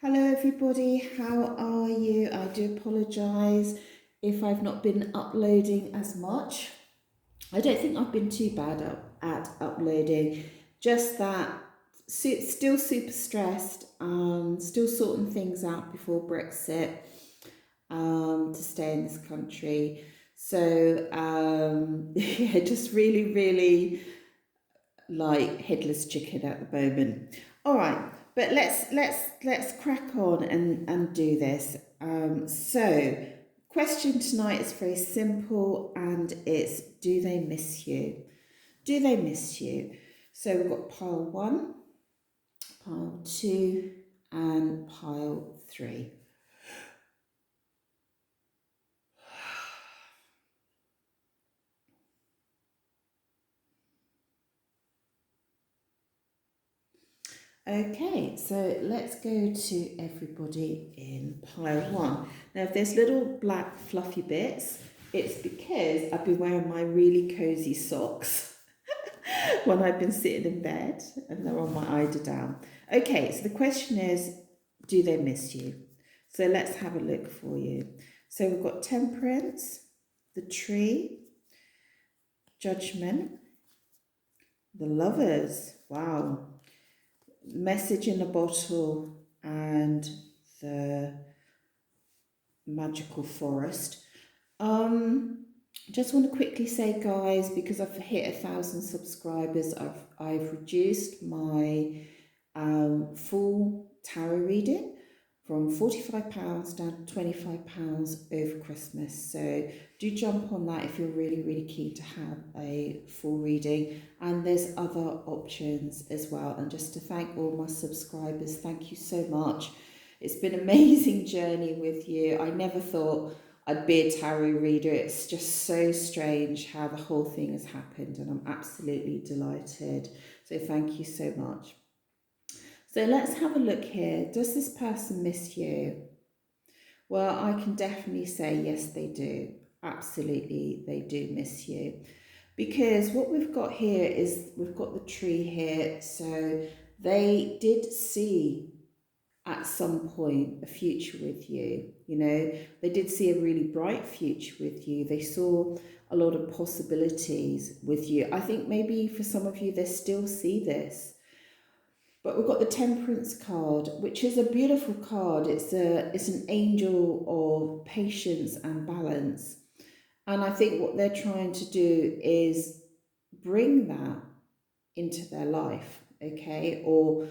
Hello, everybody. How are you? I do apologise if I've not been uploading as much. I don't think I've been too bad at uploading, just that still super stressed, still sorting things out before Brexit to stay in this country. So, yeah, just really, really like headless chicken at the moment. All right, but let's crack on and do this. So question tonight is very simple, and it's, do they miss you? Do they miss you? So we've got pile one, pile two, and pile three. Okay, so let's go to everybody in pile one. Now, if there's little black fluffy bits, it's because I've been wearing my really cozy socks when I've been sitting in bed and they're on my eider down. Okay, so the question is, do they miss you? So let's have a look for you. So we've got Temperance, the Tree, Judgment, the Lovers. Wow. Message in a Bottle, and the Magical Forest. Just want to quickly say, guys, because I've hit 1,000 subscribers, I've reduced my full tarot reading from £45 down to £25 over Christmas. So do jump on that if you're really, really keen to have a full reading. And there's other options as well. And just to thank all my subscribers, thank you so much. It's been an amazing journey with you. I never thought I'd be a tarot reader. It's just so strange how the whole thing has happened, and I'm absolutely delighted. So thank you so much. So let's have a look here. Does this person miss you? Well, I can definitely say yes, they do. Absolutely, they do miss you. Because what we've got here is we've got the tree here. So they did see at some point a future with you. You know, they did see a really bright future with you. They saw a lot of possibilities with you. I think maybe for some of you, they still see this. But we've got the Temperance card, which is a beautiful card. It's an angel of patience and balance. And I think what they're trying to do is bring that into their life, okay? Or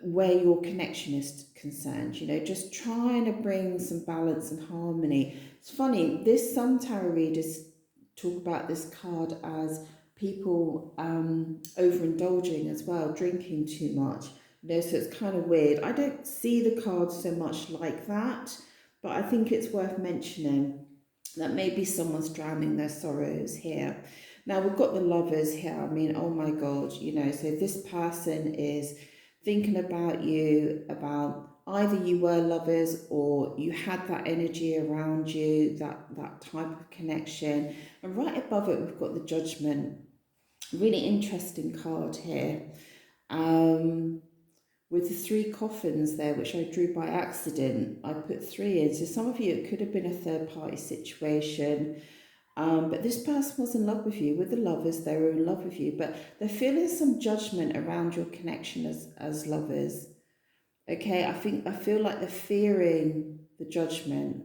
where your connection is concerned, you know, just trying to bring some balance and harmony. It's funny, some tarot readers talk about this card as people overindulging as well, drinking too much. You know, so it's kind of weird. I don't see the card so much like that, but I think it's worth mentioning that maybe someone's drowning their sorrows here. Now we've got the Lovers here. I mean, oh my God, you know, so this person is thinking about you, about either you were lovers or you had that energy around you, that type of connection. And right above it, we've got the Judgment. Really interesting card here. With the three coffins there, which I drew by accident, I put three in. So some of you, it could have been a third party situation. But this person was in love with you. With the Lovers, they were in love with you, but they're feeling some judgment around your connection as lovers. Okay, I feel like they're fearing the judgment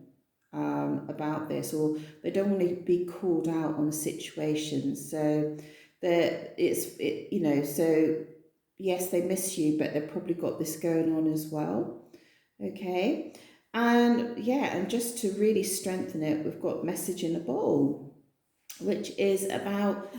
about this, or they don't want to be called out on a situation. So you know, so yes, they miss you, but they've probably got this going on as well. Okay. And yeah, and just to really strengthen it, we've got Message in a Bowl, which is about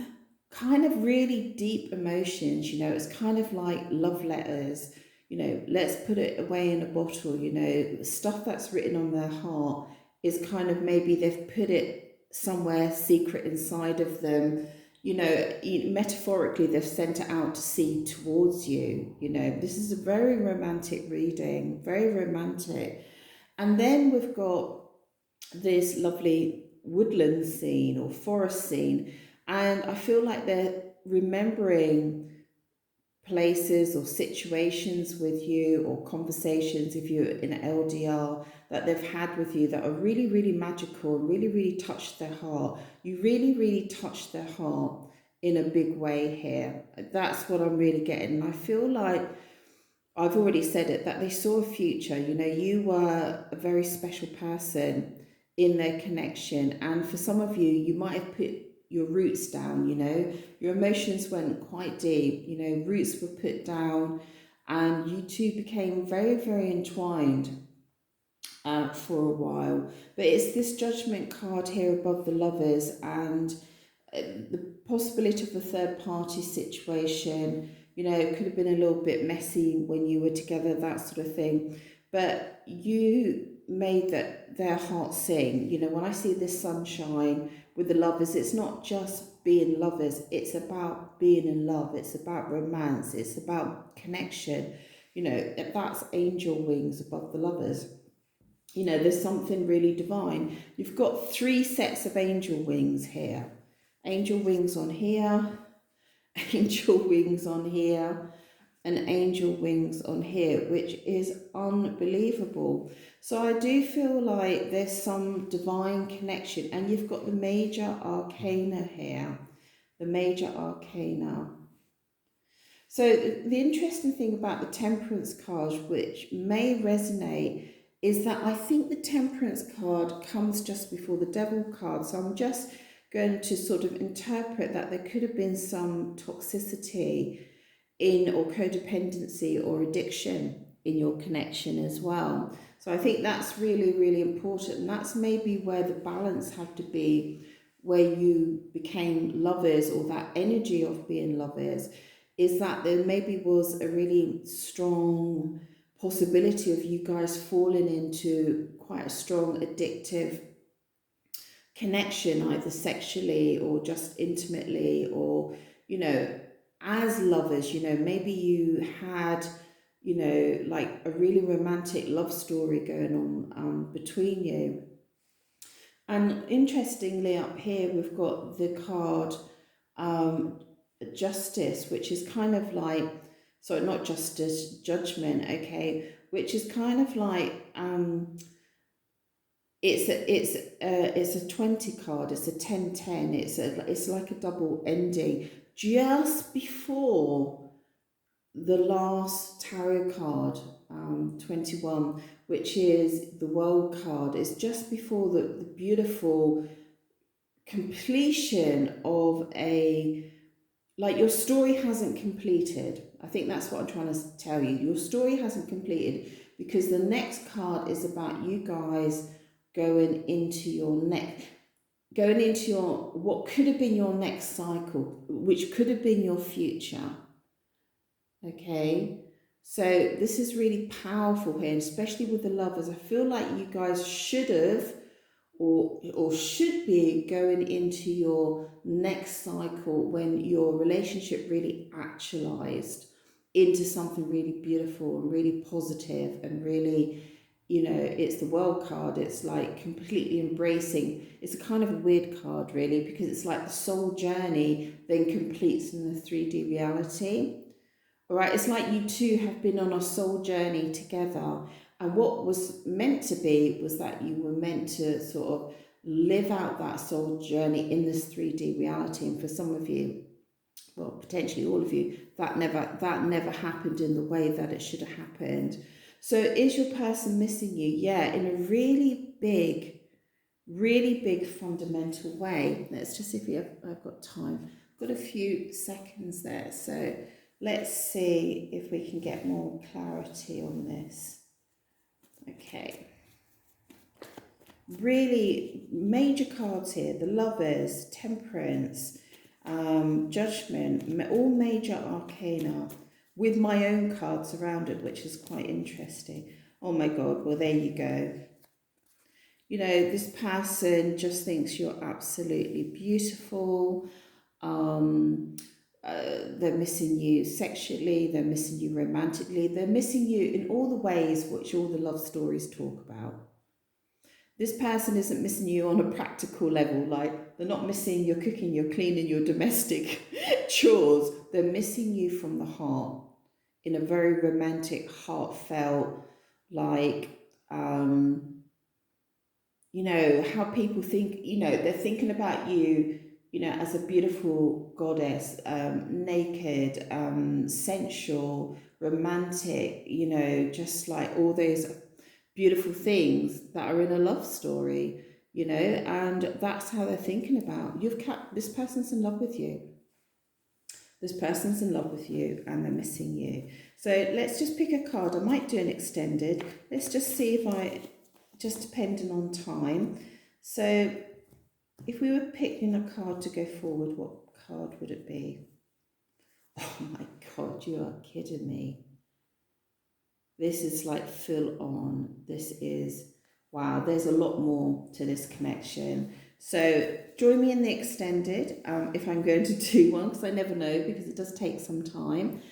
kind of really deep emotions. You know, it's kind of like love letters. You know, let's put it away in a bottle. You know, stuff that's written on their heart is kind of, maybe they've put it somewhere secret inside of them. You know, metaphorically, they've sent it out to sea towards you. You know, this is a very romantic reading, very romantic. And then we've got this lovely woodland scene or forest scene, and I feel like they're remembering places or situations with you, or conversations if you're in LDR, that they've had with you that are really, really magical, really, really touched their heart. You really, really touched their heart in a big way here. That's what I'm really getting. And I feel like I've already said it, that they saw a future. You know, you were a very special person in their connection. And for some of you, you might have put your roots down, you know, your emotions went quite deep, you know, roots were put down, and you two became very, very entwined for a while. But it's this Judgment card here above the Lovers, and the possibility of a third party situation. You know, it could have been a little bit messy when you were together, that sort of thing. But you made their hearts sing. You know, when I see this sunshine with the Lovers, it's not just being lovers, it's about being in love, it's about romance, it's about connection. You know, that's angel wings above the Lovers. You know, there's something really divine. You've got 3 sets of angel wings here. Angel wings on here, angel wings on here, and angel wings on here, which is unbelievable. So I do feel like there's some divine connection, and you've got the major arcana here, the major arcana. So the interesting thing about the Temperance card, which may resonate, is that I think the Temperance card comes just before the Devil card. So I'm just going to sort of interpret that there could have been some toxicity in, or codependency or addiction in your connection as well. So I think that's really, really important. And that's maybe where the balance had to be, where you became lovers, or that energy of being lovers, is that there maybe was a really strong possibility of you guys falling into quite a strong addictive connection, either sexually or just intimately, or, you know, as lovers. You know, maybe you had, you know, like a really romantic love story going on between you. And interestingly, up here we've got the card Justice, which is kind of like, sorry, not justice, judgment, okay, which is kind of like it's a 20 card, it's a 10-10, it's like a double ending just before the last tarot card, 21, which is the World card. It's just before the beautiful completion of a, like, your story hasn't completed. I think that's what I'm trying to tell you. Your story hasn't completed, because the next card is about you guys going into what could have been your next cycle, which could have been your future. Okay, so this is really powerful here, and especially with the Lovers. I feel like you guys should have, or should be, going into your next cycle when your relationship really actualized into something really beautiful and really positive, and really, you know, it's the World card. It's like completely embracing. It's a kind of a weird card, really, because it's like the soul journey then completes in the 3D reality. All right, it's like you two have been on a soul journey together, and what was meant to be was that you were meant to sort of live out that soul journey in this 3D reality. And for some of you, well, potentially all of you, that never happened in the way that it should have happened. So is your person missing you? Yeah, in a really big fundamental way. Let's just see if I've got time. I've got a few seconds there, so let's see if we can get more clarity on this. Okay. Really major cards here. The Lovers, Temperance, Judgment, all major arcana, with my own cards around it, which is quite interesting. Oh my God, well, there you go. You know, this person just thinks you're absolutely beautiful. They're missing you sexually, they're missing you romantically, they're missing you in all the ways which all the love stories talk about. This person isn't missing you on a practical level, like they're not missing your cooking, your cleaning, your domestic chores, they're missing you from the heart in a very romantic, heartfelt, like, you know, how people think, you know, they're thinking about you, you know, as a beautiful goddess, naked, sensual, romantic, you know, just like all those beautiful things that are in a love story, you know, and that's how they're thinking about. You've kept, this person's in love with you. This person's in love with you and they're missing you. So let's just pick a card. I might do an extended. Let's just see if I, just depending on time. So if we were picking a card to go forward, what card would it be? Oh my God, you are kidding me. This is like full on. This is, wow, there's a lot more to this connection. So join me in the extended, if I'm going to do one, because I never know, because it does take some time.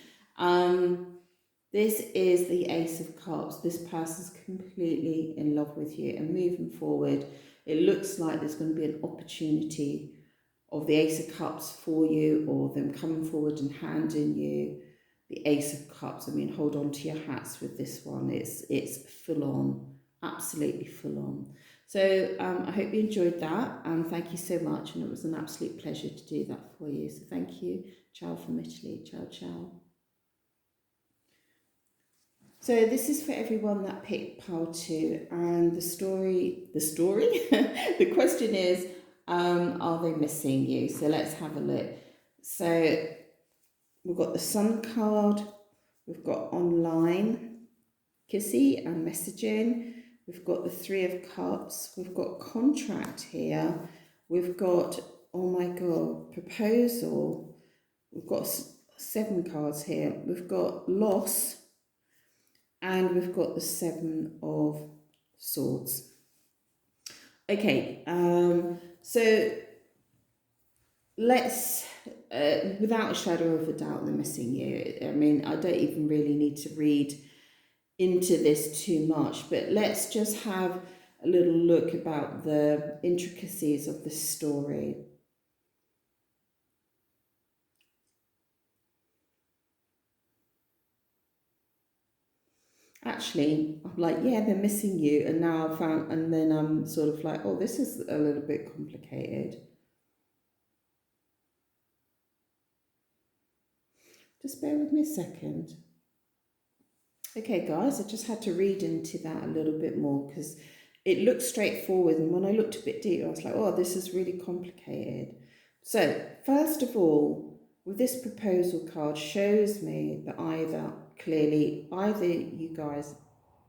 This is the Ace of Cups. This person's completely in love with you and moving forward. It looks like there's going to be an opportunity of the Ace of Cups for you, or them coming forward and handing you the Ace of Cups. I mean, hold on to your hats with this one. It's full on, absolutely full on. So I hope you enjoyed that, and thank you so much. And it was an absolute pleasure to do that for you. So thank you. Ciao from Italy. Ciao, ciao. So this is for everyone that picked pile 2, and the story, the question is, are they missing you? So let's have a look. So we've got the Sun card, we've got online, kissy and messaging, we've got the 3 of Cups, we've got contract here, we've got, oh my God, proposal, we've got 7 cards here, we've got loss, and we've got the 7 of Swords. Okay, so let's, without a shadow of a doubt, they're missing you. I mean, I don't even really need to read into this too much, but let's just have a little look about the intricacies of the story. Actually, I'm like, yeah, they're missing you, and now I've found, and then I'm sort of like, oh, this is a little bit complicated. Just bear with me a second. Okay, guys, I just had to read into that a little bit more because it looked straightforward, and when I looked a bit deeper, I was like, oh, this is really complicated. So, first of all, with this proposal card, shows me that either you guys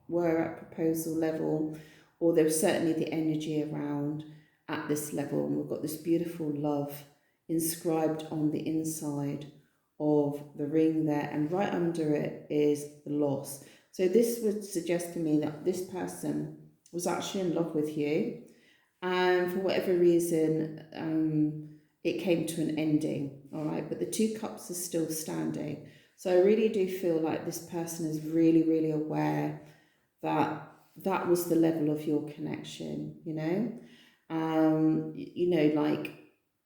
were at proposal level, or there was certainly the energy around at this level, and we've got this beautiful love inscribed on the inside of the ring there, and right under it is the loss. So this would suggest to me that this person was actually in love with you, and for whatever reason it came to an ending, all right, but the 2 cups are still standing. So I really do feel like this person is really, really aware that that was the level of your connection, you know, like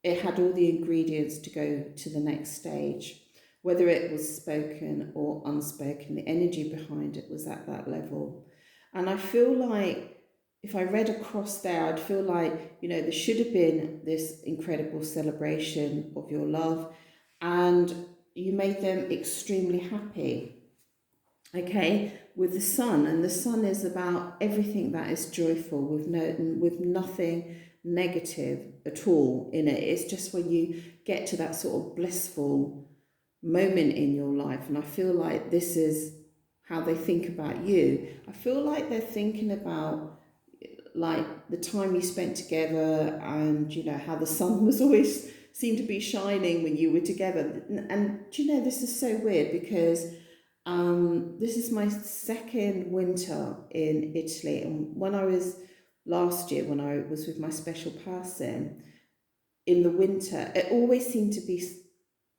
it had all the ingredients to go to the next stage, whether it was spoken or unspoken. The energy behind it was at that level. And I feel like if I read across there, I'd feel like, you know, there should have been this incredible celebration of your love, and you made them extremely happy. Okay, with the Sun, and the Sun is about everything that is joyful, with nothing negative at all in it. It's just when you get to that sort of blissful moment in your life, and I feel like this is how they think about you. I feel like they're thinking about like the time you spent together, and you know how the sun was always seemed to be shining when you were together. And do you know, this is so weird because this is my 2nd winter in Italy, and when I was last year, when I was with my special person in the winter, it always seemed to be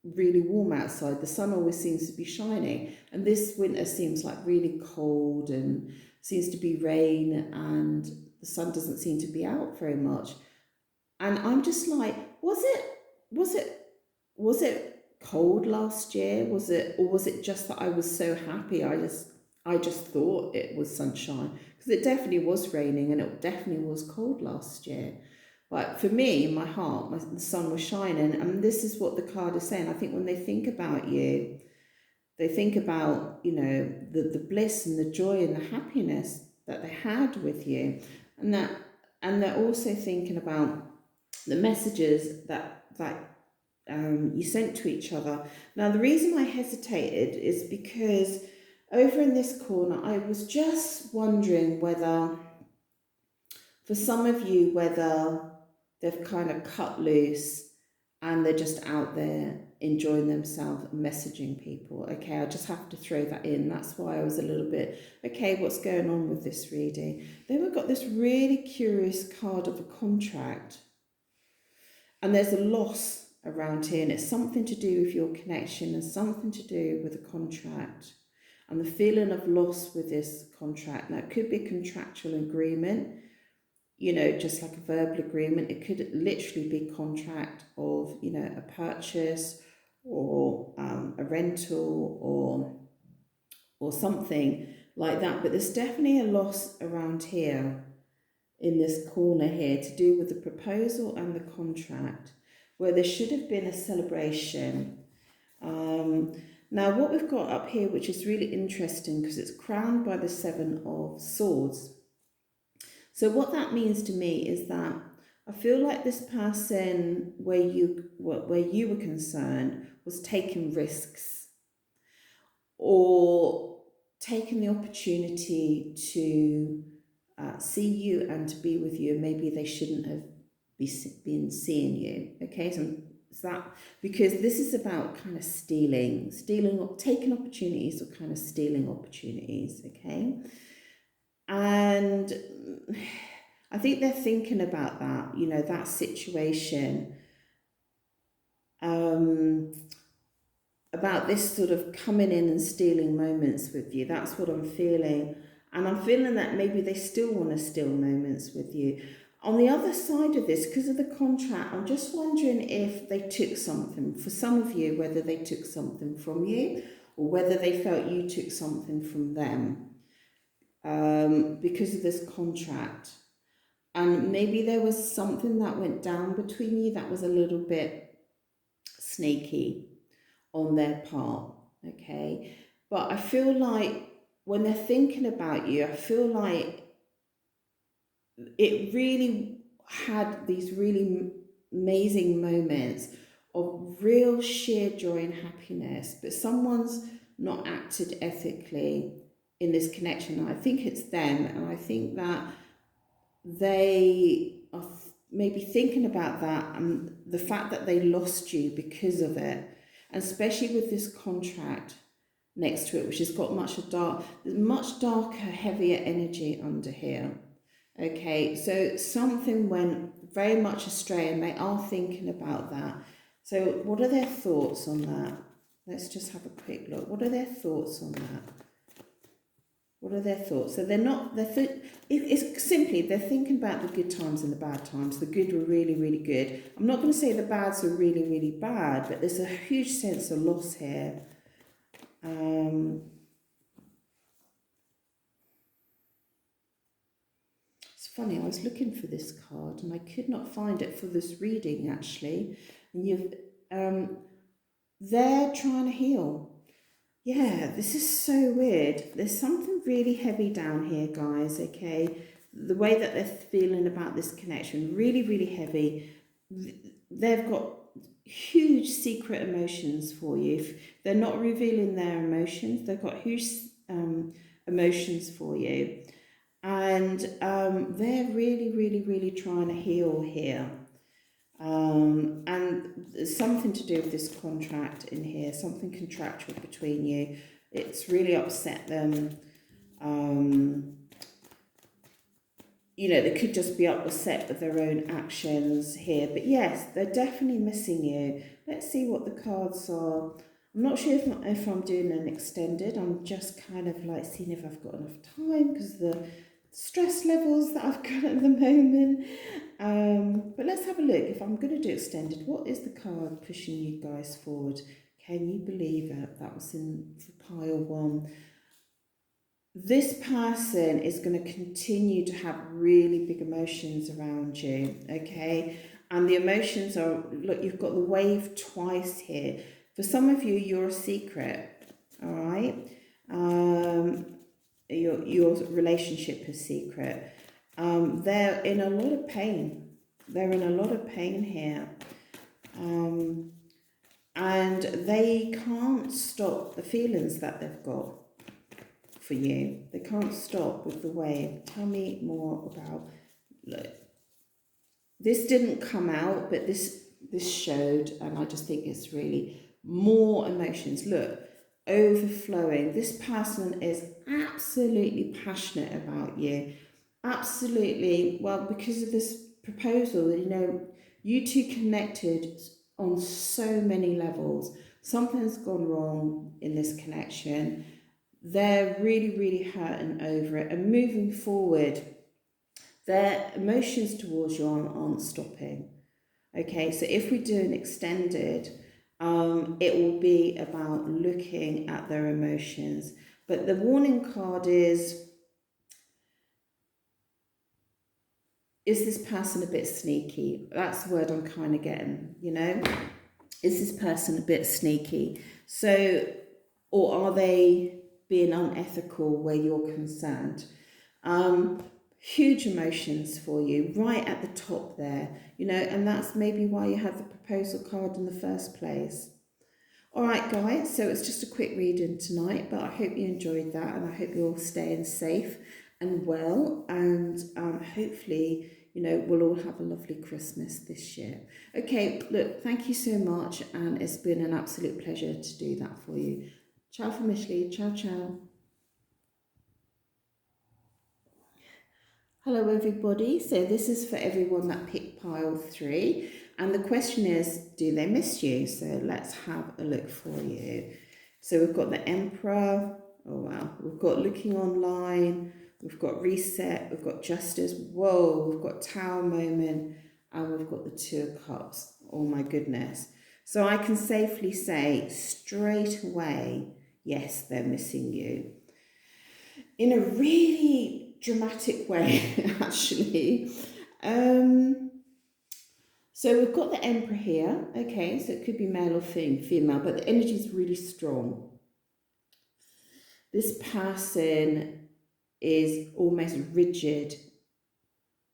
really warm outside. The sun always seems to be shining, and this winter seems like really cold and seems to be rain, and the sun doesn't seem to be out very much. And I'm just like, was it cold last year? Was it, or was it just that I was so happy? I just thought it was sunshine, because it definitely was raining and it definitely was cold last year. But for me, in my heart, the sun was shining, and this is what the card is saying. I think when they think about you, they think about, you know, the bliss and the joy and the happiness that they had with you, and that, and they're also thinking about the messages that you sent to each other. Now, the reason I hesitated is because over in this corner, I was just wondering whether, for some of you, whether they've kind of cut loose and they're just out there enjoying themselves and messaging people. Okay, I just have to throw that in. That's why I was a little bit, okay, what's going on with this reading? Then we've got this really curious card of a contract. And there's a loss around here, and it's something to do with your connection and something to do with a contract. And the feeling of loss with this contract. Now, it could be a contractual agreement, you know, just like a verbal agreement. It could literally be a contract of, you know, a purchase or a rental or something like that. But there's definitely a loss around here in this corner here to do with the proposal and the contract, where there should have been a celebration. Now, what we've got up here, which is really interesting because it's crowned by the Seven of Swords. So what that means to me is that I feel like this person, where you were concerned, was taking risks or taking the opportunity to see you and to be with you. Maybe they shouldn't have been seeing you. Okay, so that, because this is about kind of stealing, taking opportunities, or kind of stealing opportunities. Okay. And I think they're thinking about that, you know, that situation, about this sort of coming in and stealing moments with you. That's what I'm feeling. And I'm feeling that maybe they still want to steal moments with you. On the other side of this, because of the contract, I'm just wondering if they took something. For some of you, whether they took something from you or whether they felt you took something from them. Because of this contract, and maybe there was something that went down between you that was a little bit sneaky on their part. Okay, but I feel like when they're thinking about you, I feel like it really had these really amazing moments of real sheer joy and happiness, but someone's not acted ethically in this connection. I think it's them, and I think that they are maybe thinking about that and the fact that they lost you because of it, and especially with this contract next to it, which has got much darker, heavier energy under here. Okay, so something went very much astray and they are thinking about that. So what are their thoughts on that? Let's just have a quick look. What are their thoughts on that? What are their thoughts? So it's simply, they're thinking about the good times and the bad times. The good were really, really good. I'm not going to say the bads were really, really bad, but there's a huge sense of loss here. It's funny, I was looking for this card and I could not find it for this reading, actually. And they're trying to heal. Yeah, this is so weird. There's something really heavy down here, guys, okay? The way that they're feeling about this connection, really, really heavy. They've got huge secret emotions for you. If they're not revealing their emotions, they've got huge emotions for you. And they're really, really, really trying to heal here. And there's something to do with this contract in here, something contractual between you. It's really upset them. You know, they could just be upset with their own actions here. But yes, they're definitely missing you. Let's see what the cards are. I'm not sure if I'm doing an extended. I'm just kind of like seeing if I've got enough time because the stress levels that I've got at the moment. But let's have a look. If I'm going to do extended, what is the card pushing you guys forward? Can you believe it? That was in for pile 1. This person is going to continue to have really big emotions around you, okay? And the emotions are, look, you've got the wave twice here. For some of you, you're a secret, all right? Your relationship is secret. They're in a lot of pain. They're in a lot of pain here. And they can't stop the feelings that they've got for you. They can't stop with the wave. Tell me more about, look, this didn't come out, but this showed, and I just think it's really more emotions. Look, overflowing. This person is absolutely passionate about you. Absolutely, well, because of this proposal, you know, you two connected on so many levels. Something's gone wrong in this connection. They're really, really hurting over it. And moving forward, their emotions towards you aren't stopping. Okay, so if we do an extended, it will be about looking at their emotions. But the warning card is this person a bit sneaky? That's the word I'm kind of getting, you know? Is this person a bit sneaky? So, or are they being unethical where you're concerned? Huge emotions for you right at the top there, you know, and that's maybe why you have the proposal card in the first place. All right, guys, so it's just a quick reading tonight, but I hope you enjoyed that, and I hope you're all staying safe and well, and hopefully, you know, we'll all have a lovely Christmas this year. Okay, look, thank you so much, and it's been an absolute pleasure to do that for you. Ciao from Italy. Ciao, ciao. Hello everybody, so this is for everyone that picked pile 3, and the question is, do they miss you? So let's have a look for you. So we've got the Emperor, oh wow, we've got looking online, we've got reset, we've got justice, whoa, we've got Tower moment, and we've got the 2 of Cups. Oh my goodness. So I can safely say straight away, yes, they're missing you. In a really dramatic way, actually. So we've got the Emperor here, okay, so it could be male or female, but the energy is really strong. This person is almost rigid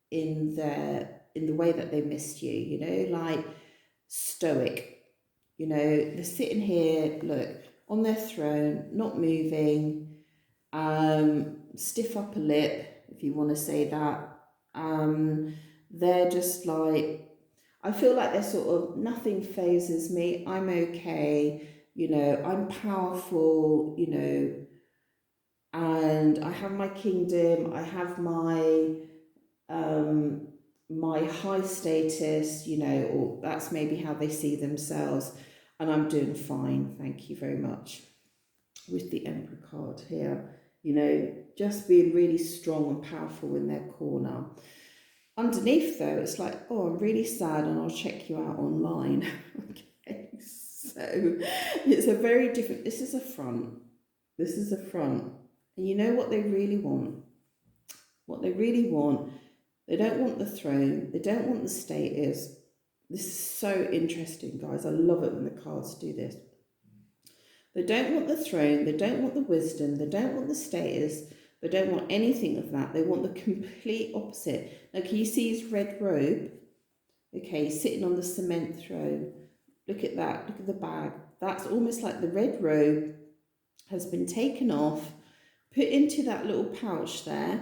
in the way that they missed you, you know, like stoic. You know, they're sitting here, look, on their throne, not moving, stiff upper lip, if you want to say that. They're just like, I feel like they're sort of, nothing phases me, I'm okay, you know, I'm powerful, you know, and I have my kingdom, I have my my high status, you know, or that's maybe how they see themselves, and I'm doing fine, thank you very much, with the Emperor card here. You know, just being really strong and powerful in their corner. Underneath though, it's like, oh, I'm really sad and I'll check you out online. Okay, so it's a very different, this is a front. This is a front. And you know what they really want? What they really want, they don't want the throne, they don't want the status. This is so interesting, guys. I love it when the cards do this. They don't want the throne, they don't want the wisdom, they don't want the status, they don't want anything of that. They want the complete opposite. Now, can you see his red robe? Okay, he's sitting on the cement throne. Look at that, look at the bag. That's almost like the red robe has been taken off, put into that little pouch there.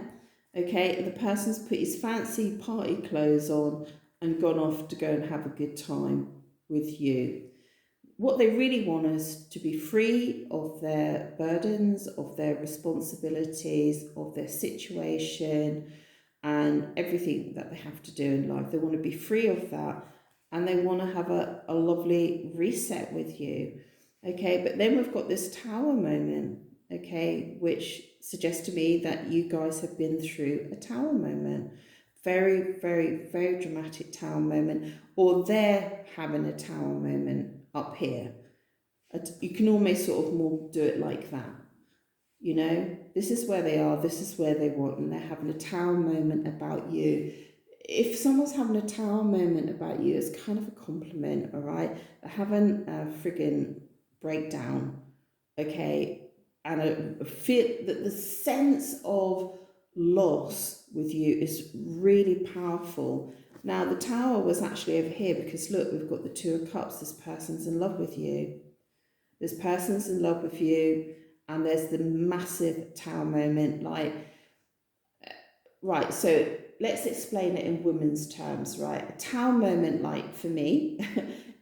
Okay, and the person's put his fancy party clothes on and gone off to go and have a good time with you. What they really want is to be free of their burdens, of their responsibilities, of their situation, and everything that they have to do in life. They want to be free of that, and they want to have a lovely reset with you. Okay, but then we've got this Tower moment, okay, which suggests to me that you guys have been through a Tower moment. Very, very, very dramatic Tower moment, or they're having a Tower moment up here. You can almost sort of more do it like that. You know, this is where they are, this is where they want, and they're having a tower moment about you. If someone's having a tower moment about you, it's kind of a compliment, all right? They're having a friggin' breakdown, okay? And I feel that the sense of loss with you is really powerful. Now, the tower was actually over here because look, we've got the Two of Cups. This person's in love with you. This person's in love with you, and there's the massive tower moment. Like, right, so let's explain it in women's terms, right? A tower moment, like for me,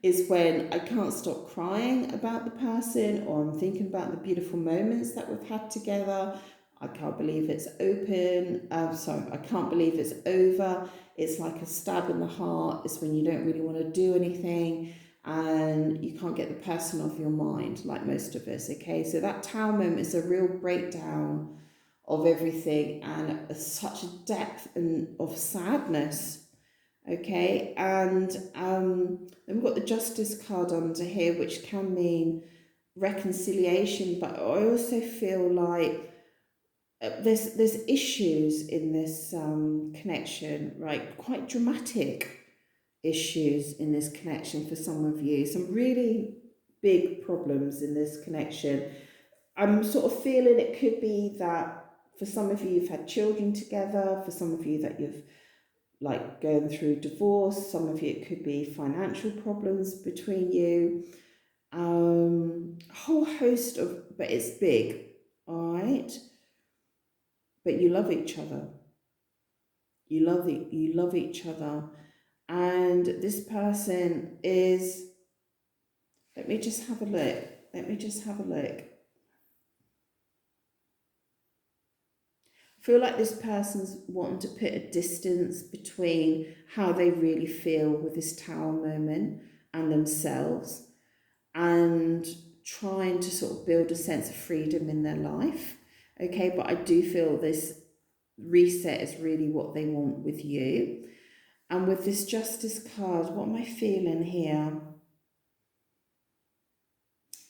is when I can't stop crying about the person, or I'm thinking about the beautiful moments that we've had together. I can't believe it's open. Sorry, I can't believe it's over. It's like a stab in the heart. It's when you don't really want to do anything and you can't get the person off your mind, like most of us, okay? So that tower moment is a real breakdown of everything and such a depth and of sadness, okay? And then we've got the Justice card under here, which can mean reconciliation, but I also feel like there's issues in this connection, right? Quite dramatic issues in this connection for some of you. Some really big problems in this connection. I'm sort of feeling it could be that for some of you you've had children together, for some of you that you've like going through divorce, some of you it could be financial problems between you. A whole host of, but it's big, all right? But you love each other. You love each other. And this person is, let me just have a look. Let me just have a look. I feel like this person's wanting to put a distance between how they really feel with this tower moment and themselves, and trying to sort of build a sense of freedom in their life. Okay, but I do feel this reset is really what they want with you. And with this Justice card, what am I feeling here?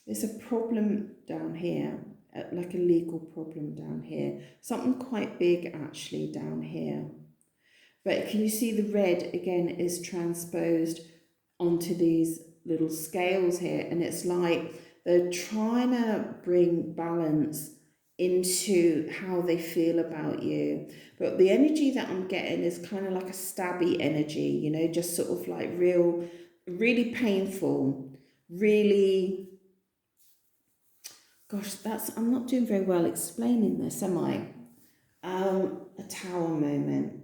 There's a problem down here, like a legal problem down here. Something quite big actually down here. But can you see the red again is transposed onto these little scales here? And it's like they're trying to bring balance into how they feel about you. But the energy that I'm getting is kind of like a stabby energy, you know, just sort of like really painful, really, gosh, I'm not doing very well explaining this, am I? A tower moment.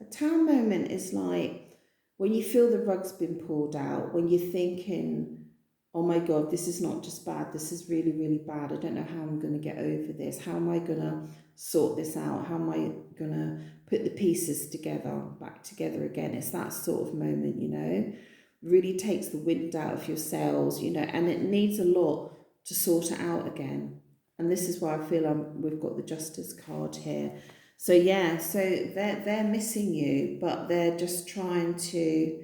A tower moment is like when you feel the rug's been pulled out, when you're thinking, oh my God, this is not just bad, this is really, really bad. I don't know how I'm going to get over this. How am I going to sort this out? How am I going to put the pieces together, back together again? It's that sort of moment, you know, really takes the wind out of your sails, you know, and it needs a lot to sort it out again. And this is why I feel we've got the Justice card here. So yeah, so they're missing you, but they're just trying to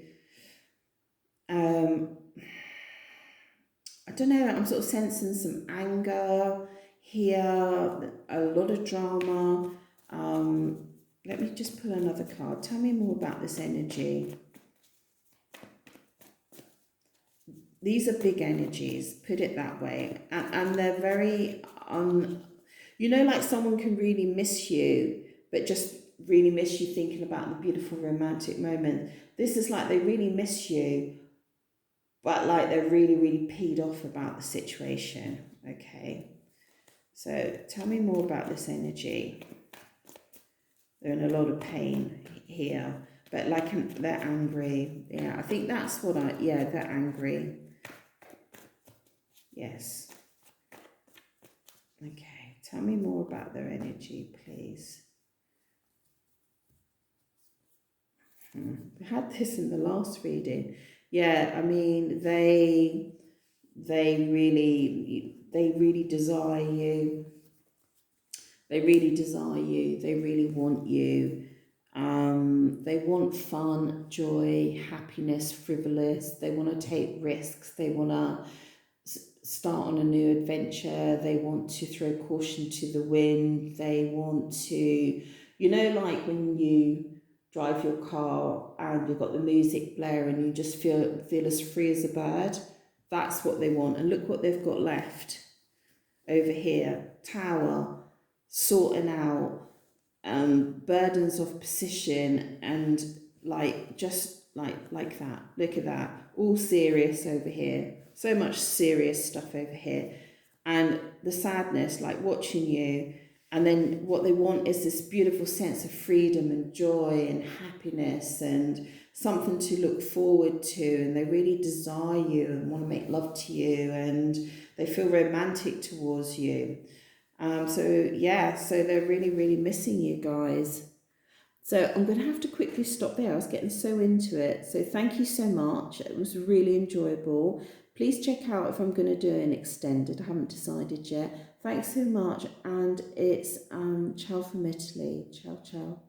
I don't know, I'm sort of sensing some anger here, a lot of drama. Let me just pull another card. Tell me more about this energy. These are big energies, put it that way. And they're very, you know, like someone can really miss you, but just really miss you thinking about the beautiful romantic moment. This is like they really miss you, but like they're really, really peed off about the situation, okay? So tell me more about this energy. They're in a lot of pain here, but like they're angry. Yeah, I think that's what yeah, they're angry. Yes. Okay, tell me more about their energy, please. We had this in the last reading. Yeah, I mean, they really desire you. They really desire you. They really want you. They want fun, joy, happiness, frivolous. They want to take risks. They want to start on a new adventure. They want to throw caution to the wind. They want to, you know, like when you drive your car and you've got the music blaring and you just feel as free as a bird. That's what they want. And look what they've got left over here. Tower, sorting out, burdens of position, and like just like that. Look at that. All serious over here. So much serious stuff over here. And the sadness, like watching you. And then what they want is this beautiful sense of freedom and joy and happiness and something to look forward to. And they really desire you and want to make love to you. And they feel romantic towards you. So they're really, really missing you guys. So I'm going to have to quickly stop there. I was getting so into it. So thank you so much. It was really enjoyable. Please check out if I'm going to do an extended. I haven't decided yet. Thanks so much. And it's ciao from Italy. Ciao, ciao.